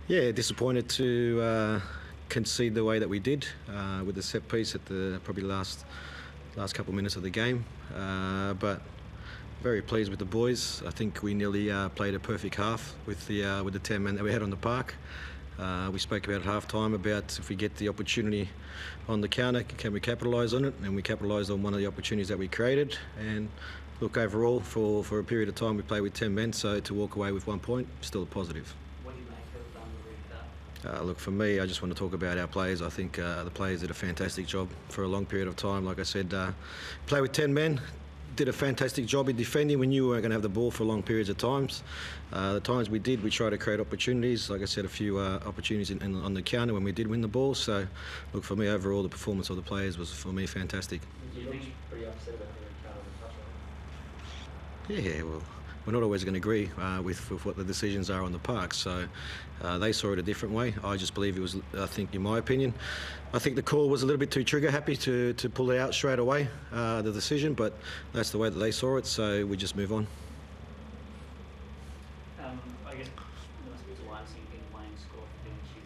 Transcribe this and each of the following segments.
Yeah, disappointed to concede the way that we did with the set piece at the probably last couple of minutes of the game. But very pleased with the boys. I think we nearly played a perfect half with the 10 men that we had on the park. We spoke about at half-time about if we get the opportunity on the counter, can we capitalise on it? And we capitalised on one of the opportunities that we created. And look, overall, for a period of time, we played with 10 men, so to walk away with 1 point, still a positive. What do you make of the Red Cup? Look, for me, I just want to talk about our players. I think the players did a fantastic job for a long period of time. Like I said, play with 10 men, did a fantastic job in defending. We knew we weren't going to have the ball for long periods of times. The times we did, we tried to create opportunities. Like I said, a few opportunities on the counter when we did win the ball. So, look, for me, overall, the performance of the players was, for me, fantastic. You look pretty upset about the red card on the touchline. Yeah, well, we're not always going to agree with what the decisions are on the park. So they saw it a different way. I just believe it was, I think, in my opinion, I think the call was a little bit too trigger happy to pull it out straight away, the decision, but that's the way that they saw it, so we just move on. I guess you must be delighted to see Wayne score for bench. It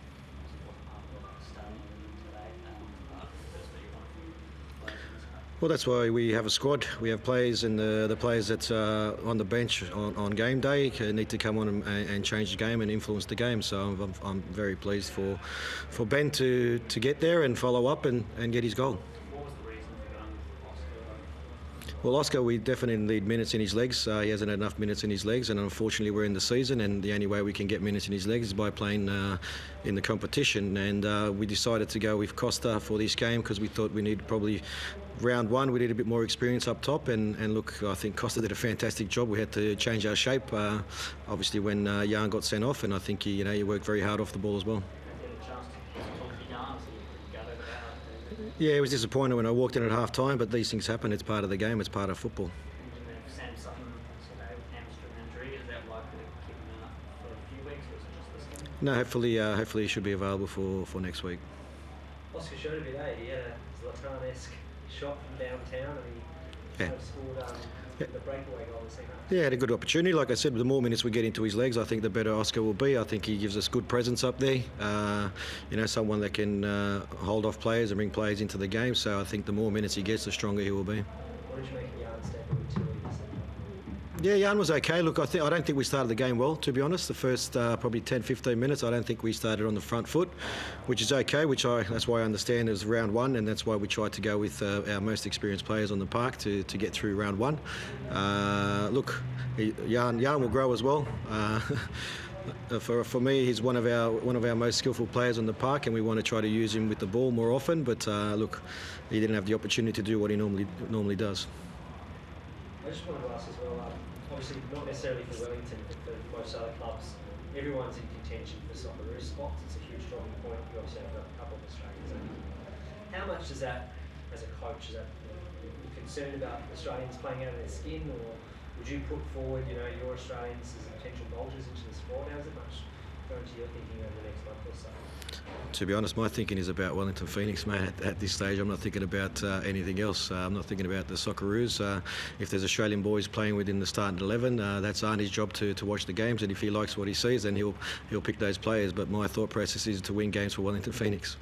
wasn't part of the starting today. First that you want to play in this cup. Well, that's why we have a squad. We have players, and the players that are on the bench on game day need to come on and change the game and influence the game. So I'm very pleased for Ben to get there and follow up and get his goal. What was the reason for going with Oscar? Well, Oscar, we definitely need minutes in his legs. He hasn't had enough minutes in his legs, and unfortunately we're in the season, and the only way we can get minutes in his legs is by playing in the competition. And we decided to go with Costa for this game because we thought we needed probably round one, we need a bit more experience up top, and look, I think Costa did a fantastic job. We had to change our shape, obviously when Jan got sent off, and I think he worked very hard off the ball as well. Yeah, it was disappointing when I walked in at half time, but these things happen. It's part of the game, it's part of football. Sam Sutton today with hamstring injury, is that likely to keep him out for a few weeks, or is it just this game? No, hopefully he should be available for next week. Oscar showed a bit, He had a Zlatan-esque shot from downtown, and he scored the breakaway goal in the second half. Yeah, had a good opportunity. Like I said, the more minutes we get into his legs, I think the better Oscar will be. I think he gives us good presence up there. Someone that can hold off players and bring players into the game. So I think the more minutes he gets, the stronger he will be. What did you make of Jan's step in the 2 leaders? Yeah, Jan was okay. Look, I don't think we started the game well, to be honest. The first probably 10-15 minutes, I don't think we started on the front foot, which is okay, that's why I understand it was round one, and that's why we tried to go with our most experienced players on the park to get through round one. Look, Jan will grow as well. For me, he's one of our most skillful players on the park, and we want to try to use him with the ball more often, but look, he didn't have the opportunity to do what he normally does. I just wanted to ask as well, obviously not necessarily for Wellington, but for most other clubs, everyone's in contention for Socceroos spots. It's a huge talking point. You obviously have a couple of Australians. How much does that, as a coach, are you concerned about Australians playing out of their skin, or would you put forward, your Australians as potential bolters into the squad? How's it much go into your thinking over the next month or so? To be honest, my thinking is about Wellington Phoenix, mate. At this stage, I'm not thinking about anything else. I'm not thinking about the Socceroos. If there's Australian boys playing within the starting 11, that's Arnie's job to watch the games, and if he likes what he sees, then he'll pick those players. But my thought process is to win games for Wellington Phoenix.